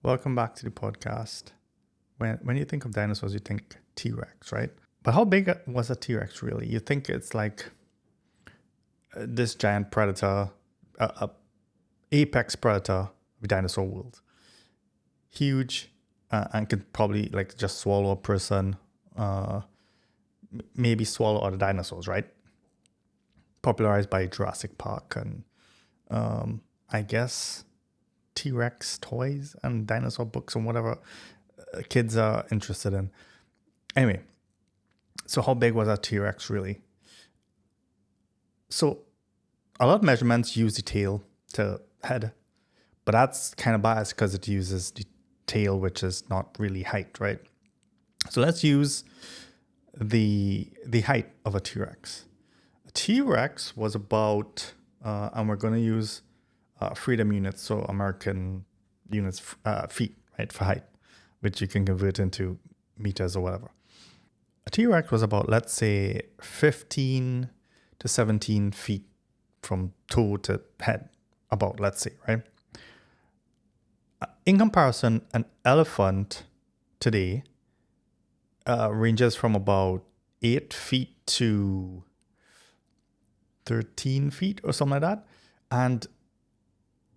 Welcome back to the podcast. When you think of dinosaurs, you think T-Rex, right? But how big was a T-Rex really? You think it's like this giant predator, a apex predator of the dinosaur world, huge, and could probably like just swallow a person, maybe swallow other dinosaurs, right? Popularized by Jurassic Park and I guess T-Rex toys and dinosaur books and whatever kids are interested in. Anyway, so how big was that T-Rex really? So a lot of measurements use the tail to head, but that's kind of biased because it uses the tail, which is not really height, right? So let's use the height of a T-Rex. A T-Rex was about, and we're going to use freedom units, so American units, feet, right, for height, which you can convert into meters or whatever. A T-Rex was about, let's say, 15 to 17 feet from toe to head, about, let's say, right? In comparison, an elephant today ranges from about 8 feet to 13 feet or something like that. And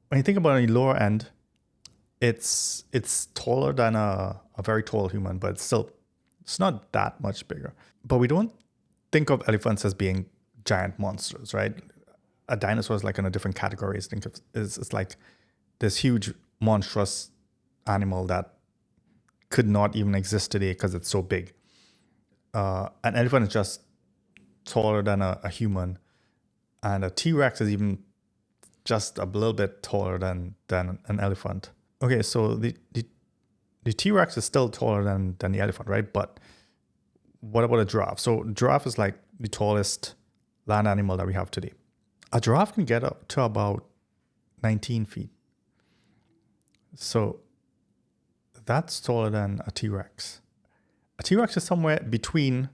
when you think about the lower end, it's taller than a very tall human, but it's not that much bigger. But we don't think of elephants as being giant monsters, right? A dinosaur is like in a different category. It's like this huge monstrous animal that could not even exist today because it's so big. An elephant is just taller than a human, and a T-Rex is even just a little bit taller than an elephant. Okay, so the T-Rex is still taller than the elephant, right? But what about a giraffe? So giraffe is like the tallest land animal that we have today. A giraffe can get up to about 19 feet. So that's taller than a T-Rex. A T-Rex is somewhere between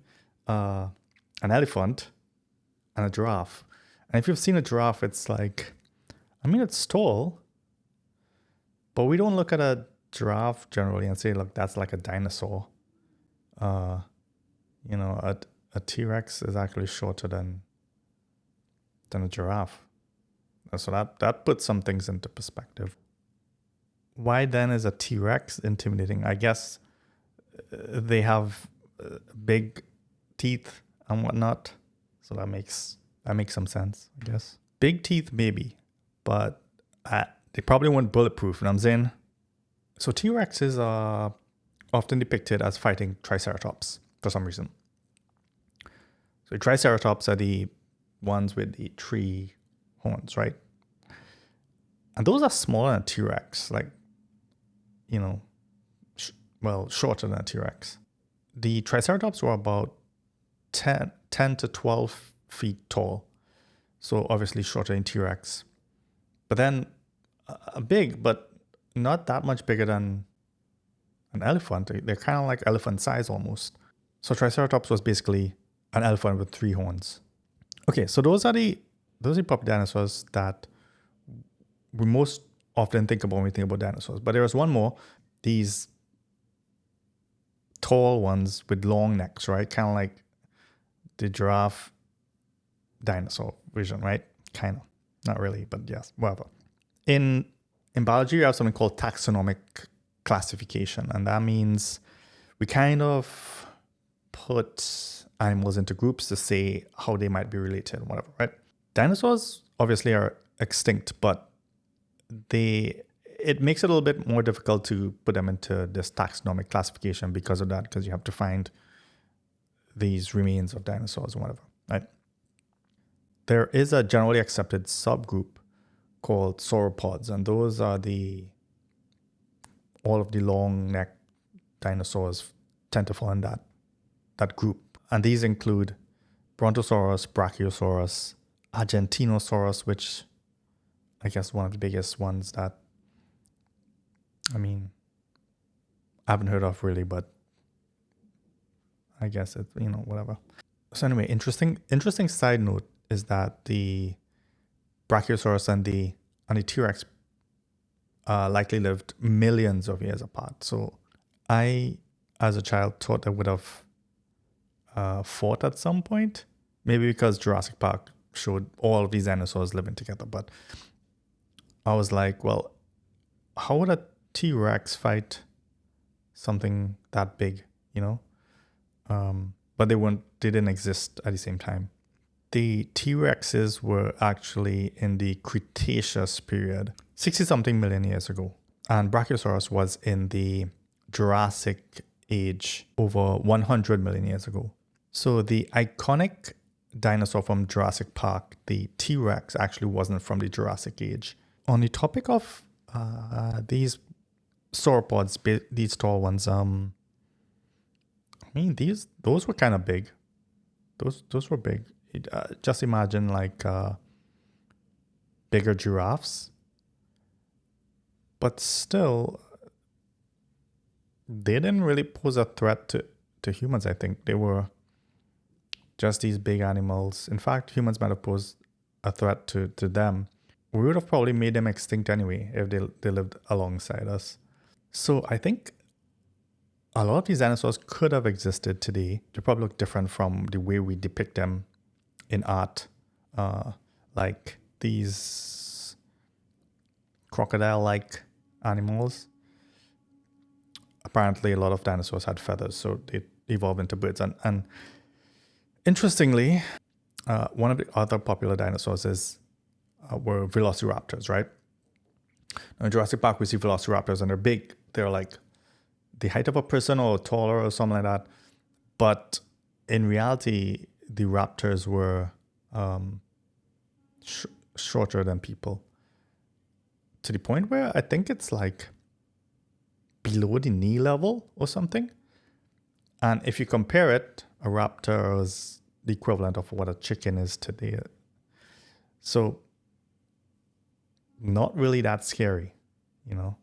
an elephant and a giraffe. And if you've seen a giraffe, it's like, it's tall, but we don't look at a giraffe generally and say, look, that's like a dinosaur. A T-Rex is actually shorter than a giraffe. So that puts some things into perspective. Why then is a T-Rex intimidating? I guess they have big teeth and whatnot, so that makes some sense, I guess. Big teeth maybe, but they probably weren't bulletproof. You know what I'm saying? So T-Rexes are often depicted as fighting Triceratops for some reason. So Triceratops are the ones with the 3 horns, right? And those are smaller than T-Rex, like, shorter than a T-Rex. The Triceratops were about 10 to 12 feet tall, so obviously shorter than T-Rex. But then big, but not that much bigger than an elephant. They're kind of like elephant size almost. So Triceratops was basically an elephant with 3 horns. Okay, so those are the puppy dinosaurs that we most often think about when we think about dinosaurs. But there was one more, these tall ones with long necks, right? Kind of like the giraffe dinosaur vision, right? Kind of. Not really, but yes, whatever. In biology, we have something called taxonomic classification, and that means we kind of put animals into groups to say how they might be related and whatever, right? Dinosaurs obviously are extinct, but it makes it a little bit more difficult to put them into this taxonomic classification because of that, because you have to find these remains of dinosaurs and whatever, right? There is a generally accepted subgroup called sauropods, and those are all of the long neck dinosaurs tend to fall in that group. And these include Brontosaurus, Brachiosaurus, Argentinosaurus, which I guess one of the biggest ones that I haven't heard of really, but I guess it, whatever. So anyway, interesting side note is that the Brachiosaurus and the T-Rex likely lived millions of years apart. So I, as a child, thought I would have fought at some point. Maybe because Jurassic Park showed all of these dinosaurs living together. But I was like, well, how would a T-Rex fight something that big, you know? But they didn't exist at the same time. The T-Rexes were actually in the Cretaceous period, 60 something million years ago. And Brachiosaurus was in the Jurassic age, over 100 million years ago. So the iconic dinosaur from Jurassic Park, the T-Rex, actually wasn't from the Jurassic age. On the topic of these sauropods, these tall ones, those were kind of big. Those were big. Just imagine like bigger giraffes, but still, they didn't really pose a threat to humans. I think they were just these big animals. In fact, humans might have posed a threat to them. We would have probably made them extinct anyway if they lived alongside us. So I think a lot of these dinosaurs could have existed today. They probably look different from the way we depict them in art. Like these crocodile-like animals. Apparently, a lot of dinosaurs had feathers, so they evolved into birds. And interestingly, one of the other popular dinosaurs were velociraptors, right? Now, in Jurassic Park, we see velociraptors, and they're big. They're like the height of a person or taller or something like that. But in reality, the raptors were shorter than people, to the point where I think it's like below the knee level or something. And if you compare it, a raptor is the equivalent of what a chicken is today. So not really that scary, you know.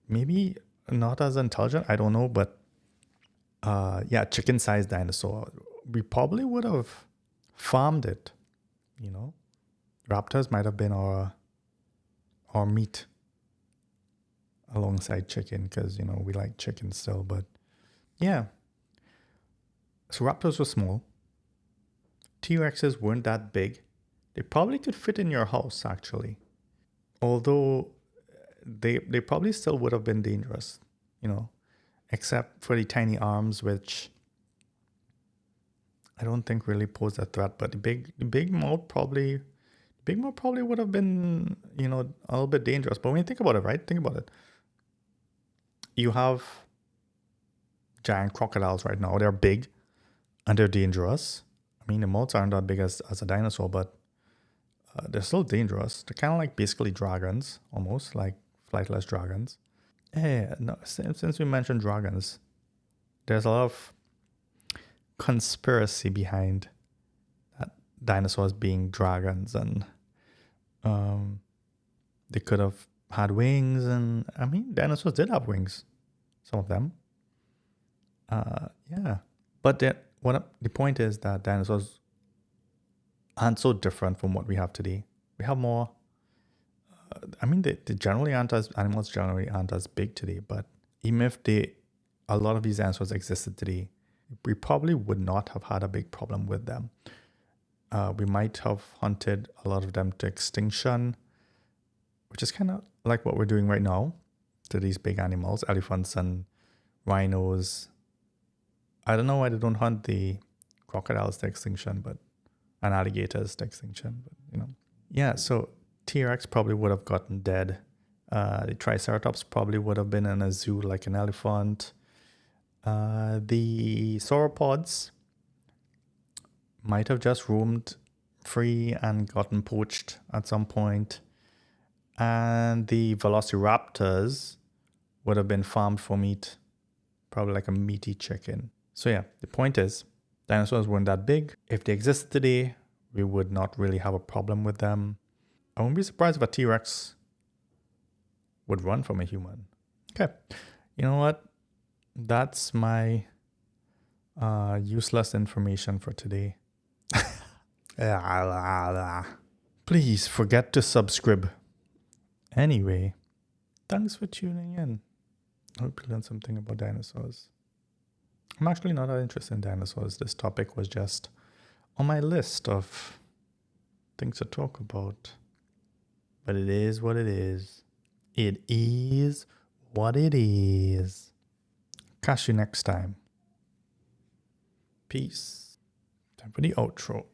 Maybe not as intelligent, I don't know, but chicken-sized dinosaur. We probably would have farmed it, you know. Raptors might have been our meat alongside chicken, because, you know, we like chicken still. But yeah, so raptors were small. T-Rexes weren't that big. They probably could fit in your house, actually. Although they probably still would have been dangerous, you know, except for the tiny arms, which I don't think really posed a threat. But the big mouth probably would have been, you know, a little bit dangerous. But when you think about it, right? Think about it. You have giant crocodiles right now. They're big and they're dangerous. I mean, the mouths aren't that big as a dinosaur, but they're still dangerous. They're kind of like basically dragons, almost like flightless dragons. Yeah, no, since we mentioned dragons, there's a lot of conspiracy behind that dinosaurs being dragons, and they could have had wings. And I mean, dinosaurs did have wings, some of them. But the point is that dinosaurs aren't so different from what we have today. We have more. They generally aren't as animals generally aren't as big today. But even if a lot of these dinosaurs existed today, we probably would not have had a big problem with them. We might have hunted a lot of them to extinction, which is kind of like what we're doing right now to these big animals, elephants and rhinos. I don't know why they don't hunt the crocodiles to extinction, and alligators to extinction, but you know. Yeah, so T-Rex probably would have gotten dead. The Triceratops probably would have been in a zoo like an elephant. The sauropods might have just roamed free and gotten poached at some point. And the velociraptors would have been farmed for meat, probably like a meaty chicken. So yeah, the point is, dinosaurs weren't that big. If they existed today, we would not really have a problem with them. I wouldn't be surprised if a T-Rex would run from a human. Okay, you know what? That's my useless information for today. Please forget to subscribe. Anyway, Thanks for tuning in. I hope you learned something about dinosaurs. I'm actually not that interested in dinosaurs. This topic was just on my list of things to talk about. But it is what it is. It is what it is. Catch you next time. Peace. Time for the outro.